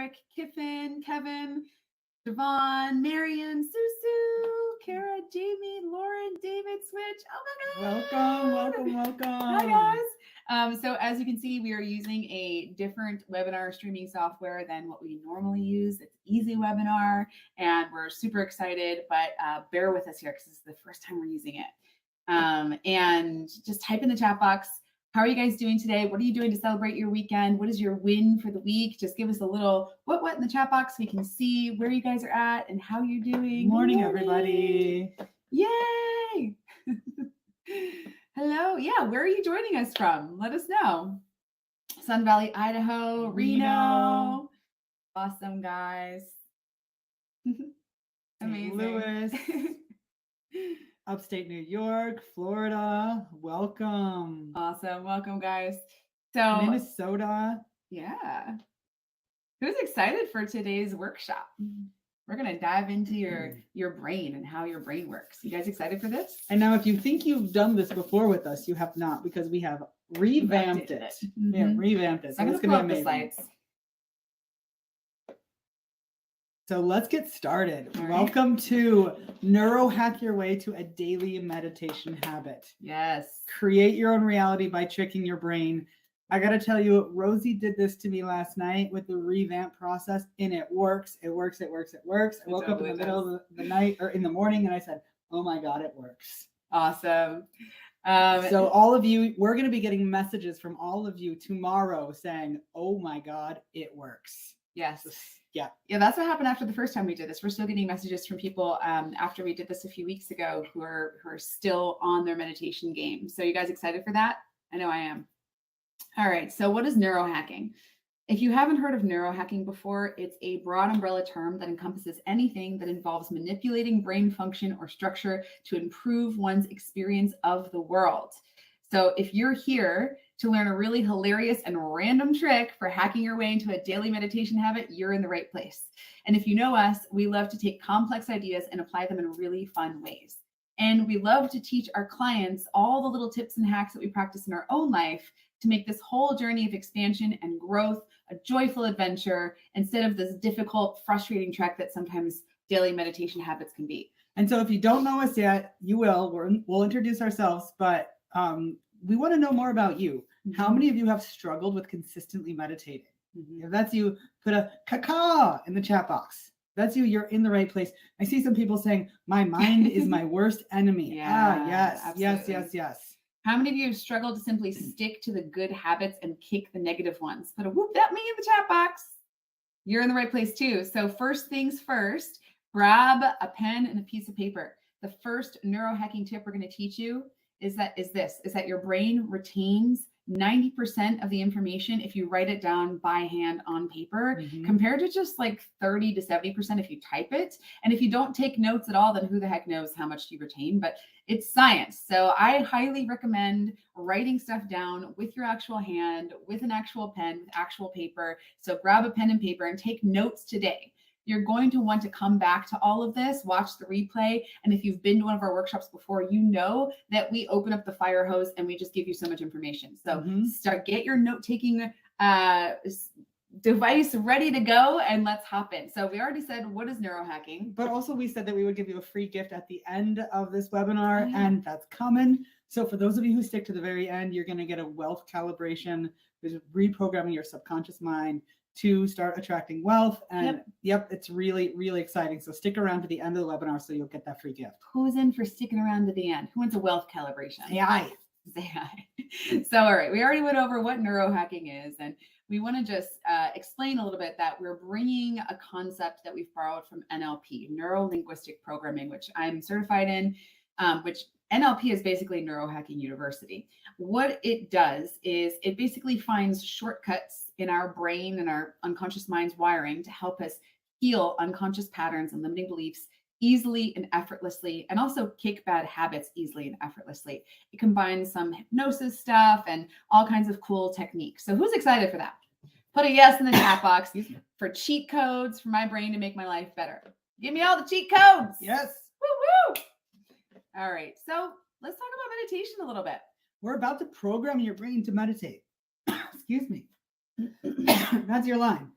Eric, Kiffin, Kevin, Devon, Marion, Susu, Kara, Jamie, Lauren, David, Switch. Oh my God. Welcome. Hi, guys. So as you can see, we are using a different webinar streaming software than what we normally use. It's Easy Webinar, and we're super excited, but bear with us here because this is the first time we're using it. And just type in the chat box, how are you guys doing today? What are you doing to celebrate your weekend? What is your win for the week? Just give us a little what in the chat box so we can see where you guys are at and how you're doing. Morning, everybody. Yay! Hello. Yeah, where are you joining us from? Let us know. Sun Valley, Idaho, Reno. Awesome, guys. Amazing. Louis. Upstate New York, Florida. Welcome. Awesome. Welcome, guys. So Minnesota. Yeah. Who's excited for today's workshop? We're going to dive into your brain and how your brain works. You guys excited for this? And now if you think you've done this before with us, you have not, because we have revamped it. Mm-hmm. Yeah, revamped it. So I'm going to pull up the slides. So let's get started. All right. Welcome to Neurohack Your Way to a Daily Meditation Habit. Yes. Create your own reality by tricking your brain. I got to tell you, Rosie did this to me last night with the revamp process, and it works. It works. I woke up in the middle of the night or in the morning, and I said, oh my God, it works. Awesome. So all of you, we're going to be getting messages from all of you tomorrow saying, oh my God, it works. Yes. Yeah. Yeah, that's what happened after the first time we did this. We're still getting messages from people after we did this a few weeks ago who are still on their meditation game. So you guys excited for that? I know I am. All right. So what is neurohacking? If you haven't heard of neurohacking before, it's a broad umbrella term that encompasses anything that involves manipulating brain function or structure to improve one's experience of the world. So if you're here to learn a really hilarious and random trick for hacking your way into a daily meditation habit, you're in the right place. And if you know us, we love to take complex ideas and apply them in really fun ways. And we love to teach our clients all the little tips and hacks that we practice in our own life to make this whole journey of expansion and growth a joyful adventure instead of this difficult, frustrating trek that sometimes daily meditation habits can be. And so if you don't know us yet, you will. We'll introduce ourselves, but we want to know more about you. Mm-hmm. How many of you have struggled with consistently meditating? Mm-hmm. If that's you, put a caca in the chat box. If that's you, you're in the right place. I see some people saying, my mind is my worst enemy. Yes. How many of you have struggled to simply stick to the good habits and kick the negative ones? Put a whoop at me in the chat box. You're in the right place too. So first things first, grab a pen and a piece of paper. The first neurohacking tip we're going to teach you is that your brain retains 90% of the information if you write it down by hand on paper, compared to just like 30 to 70% if you type it. And if you don't take notes at all, then who the heck knows how much you retain, but it's science. So I highly recommend writing stuff down with your actual hand, with an actual pen, with actual paper. So grab a pen and paper and take notes today. You're going to want to come back to all of this, watch the replay. And if you've been to one of our workshops before, you know that we open up the fire hose and we just give you so much information. So get your note-taking device ready to go and let's hop in. So we already said, what is neurohacking? But also we said that we would give you a free gift at the end of this webinar, and that's coming. So for those of you who stick to the very end, you're going to get a wealth calibration, which is reprogramming your subconscious mind to start attracting wealth. And it's really, really exciting. So stick around to the end of the webinar so you'll get that free gift. Who's in for sticking around to the end? Who wants a wealth calibration? Say aye. So, all right, we already went over what neurohacking is, and we want to just explain a little bit that we're bringing a concept that we've borrowed from NLP, Neuro-Linguistic Programming, which I'm certified in, which NLP is basically Neurohacking University. What it does is it basically finds shortcuts in our brain and our unconscious mind's wiring to help us heal unconscious patterns and limiting beliefs easily and effortlessly, and also kick bad habits easily and effortlessly. It combines some hypnosis stuff and all kinds of cool techniques. So who's excited for that? Put a yes in the chat box for cheat codes for my brain to make my life better. Give me all the cheat codes. Yes. Woo woo. All right. So let's talk about meditation a little bit. We're about to program your brain to meditate. Excuse me. That's your line.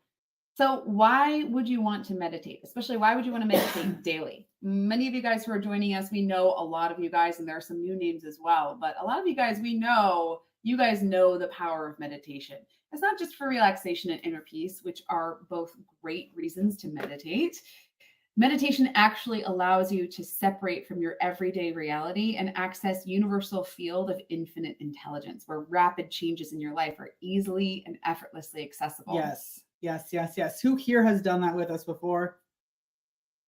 So why would you want to meditate? Especially why would you want to meditate daily? Many of you guys who are joining us, we know a lot of you guys, and there are some new names as well, but a lot of you guys, you guys know the power of meditation. It's not just for relaxation and inner peace, which are both great reasons to meditate. Meditation actually allows you to separate from your everyday reality and access universal field of infinite intelligence, where rapid changes in your life are easily and effortlessly accessible. Yes. Who here has done that with us before?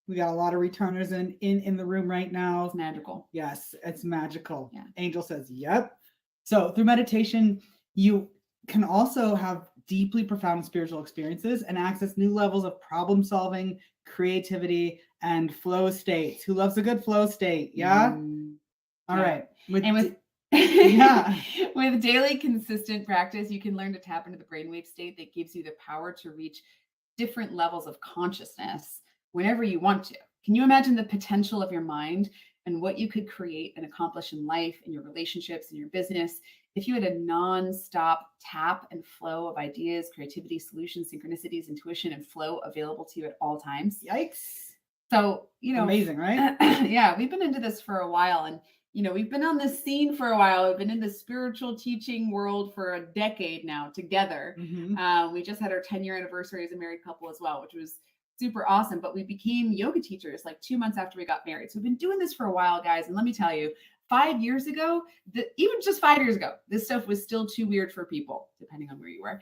We got a lot of returners in the room right now. It's magical. Yes, it's magical. Yeah. Angel says, yep. So through meditation, you can also have deeply profound spiritual experiences and access new levels of problem solving, creativity, and flow states. Who loves a good flow state? Yeah. All right. Yeah. With daily consistent practice, you can learn to tap into the brainwave state that gives you the power to reach different levels of consciousness whenever you want to. Can you imagine the potential of your mind and what you could create and accomplish in life, in your relationships, in your business, if you had a non-stop tap and flow of ideas, creativity, solutions, synchronicities, intuition, and flow available to you at all times? Yikes. So, amazing, right? Yeah, we've been into this for a while, and we've been on this scene for a while. We've been in the spiritual teaching world for a decade now together. Mm-hmm. We just had our 10-year anniversary as a married couple as well, which was super awesome. But we became yoga teachers like 2 months after we got married. So we've been doing this for a while, guys. And let me tell you, 5 years ago, even just 5 years ago, this stuff was still too weird for people, depending on where you were.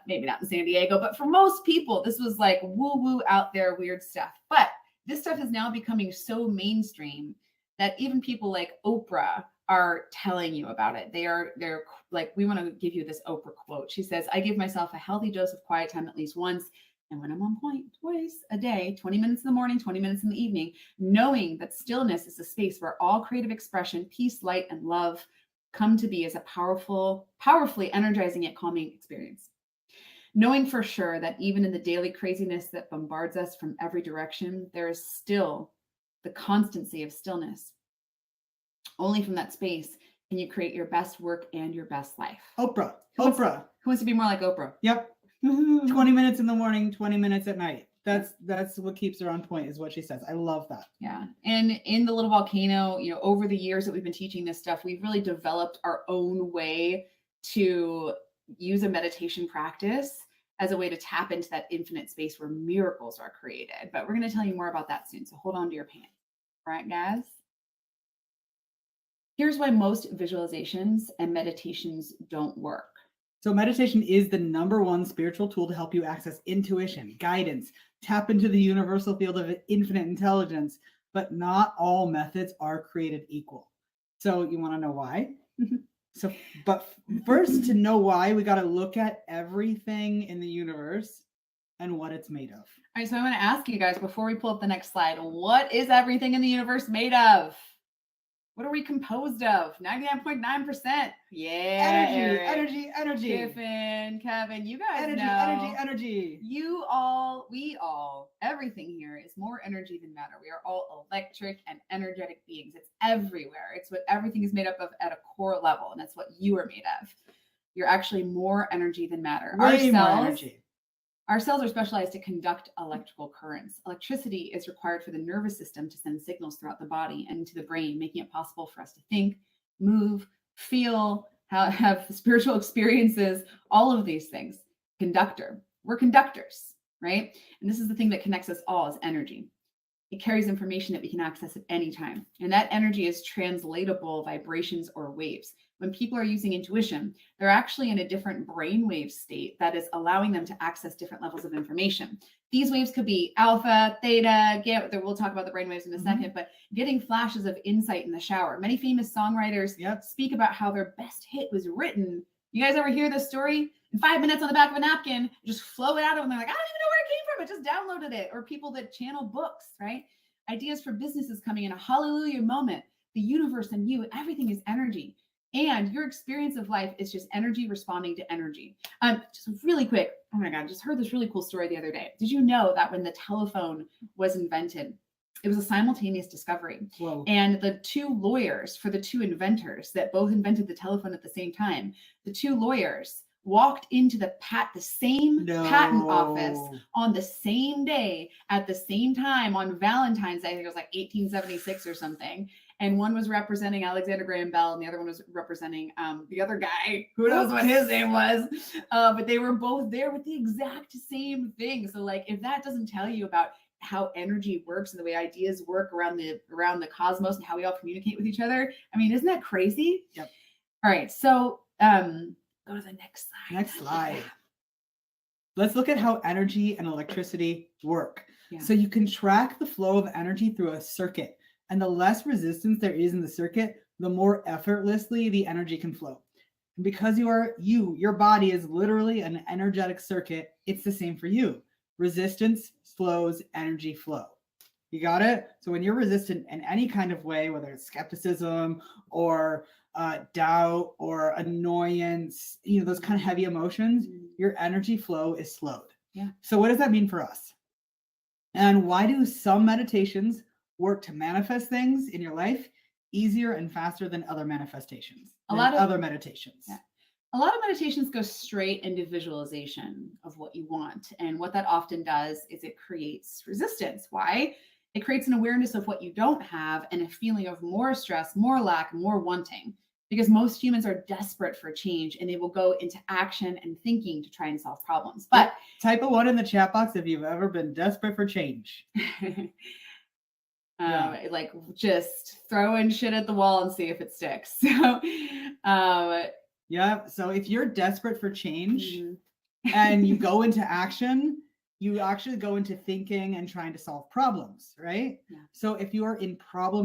Maybe not in San Diego, but for most people, this was like woo-woo out there weird stuff. But this stuff is now becoming so mainstream that even people like Oprah are telling you about it. They're like, we want to give you this Oprah quote. She says, "I give myself a healthy dose of quiet time at least once. And when I'm on point, twice a day, 20 minutes in the morning, 20 minutes in the evening, knowing that stillness is a space where all creative expression, peace, light, and love come to be as a powerfully energizing yet calming experience. Knowing for sure that even in the daily craziness that bombards us from every direction, there is still the constancy of stillness. Only from that space can you create your best work and your best life." Oprah. Who wants to be more like Oprah? Yep. 20 minutes in the morning, 20 minutes at night. That's what keeps her on point, is what she says. I love that. Yeah. And in the Little Volcano, over the years that we've been teaching this stuff, we've really developed our own way to use a meditation practice as a way to tap into that infinite space where miracles are created. But we're going to tell you more about that soon. So hold on to your pants. All right, guys? Here's why most visualizations and meditations don't work. So meditation is the #1 spiritual tool to help you access intuition, guidance, tap into the universal field of infinite intelligence, but not all methods are created equal. So you want to know why? But first, to know why, we got to look at everything in the universe and what it's made of. All right, so I'm going to ask you guys before we pull up the next slide, what is everything in the universe made of? What are we composed of? 99.9%. Yeah. Energy. Kiffin, Kevin, you guys energy, know. Energy. We all, everything here is more energy than matter. We are all electric and energetic beings. It's everywhere. It's what everything is made up of at a core level, and that's what you are made of. You're actually more energy than matter. Way more energy. Our cells are specialized to conduct electrical currents. Electricity is required for the nervous system to send signals throughout the body and into the brain, making it possible for us to think, move, feel, have spiritual experiences, all of these things. Conductor. We're conductors, right? And this is the thing that connects us all, is energy. It carries information that we can access at any time. And that energy is translatable vibrations or waves. When people are using intuition, they're actually in a different brainwave state that is allowing them to access different levels of information. These waves could be alpha, theta, gamma. We'll talk about the brainwaves in a second, but getting flashes of insight in the shower. Many famous songwriters speak about how their best hit was written. You guys ever hear this story? In 5 minutes on the back of a napkin, just flow it out of them. They're like, I don't even know where it came from. I just downloaded it. Or people that channel books, right? Ideas for businesses coming in a hallelujah moment. The universe and you, everything is energy. And your experience of life is just energy responding to energy. Just really quick. Oh my God, just heard this really cool story the other day. Did you know that when the telephone was invented, it was a simultaneous discovery? Whoa. And the two lawyers for the two inventors that both invented the telephone at the same time, the two lawyers walked into the same patent office No. on the same day at the same time on Valentine's Day. I think it was like 1876 or something. And one was representing Alexander Graham Bell, and the other one was representing the other guy. Who knows what his name was? But they were both there with the exact same thing. So, like, if that doesn't tell you about how energy works and the way ideas work around the cosmos and how we all communicate with each other, I mean, isn't that crazy? Yep. All right, so go to the next slide. Next slide. Let's look at how energy and electricity work. Yeah. So you can track the flow of energy through a circuit, and the less resistance there is in the circuit, the more effortlessly the energy can flow. And because your body is literally an energetic circuit, it's the same for you. Resistance slows energy flow. You got it? So when you're resistant in any kind of way, whether it's skepticism or doubt or annoyance, those kind of heavy emotions, your energy flow is slowed. Yeah. So what does that mean for us? And why do some meditations work to manifest things in your life easier and faster than other manifestations? Other meditations. Yeah. A lot of meditations go straight into visualization of what you want. And what that often does is it creates resistance. Why? It creates an awareness of what you don't have and a feeling of more stress, more lack, more wanting. Because most humans are desperate for change and they will go into action and thinking to try and solve problems. But type a 1 in the chat box if you've ever been desperate for change. Like just throwing shit at the wall and see if it sticks. So yeah. So if you're desperate for change and you go into action, you actually go into thinking and trying to solve problems, right? Yeah. So if you are in problem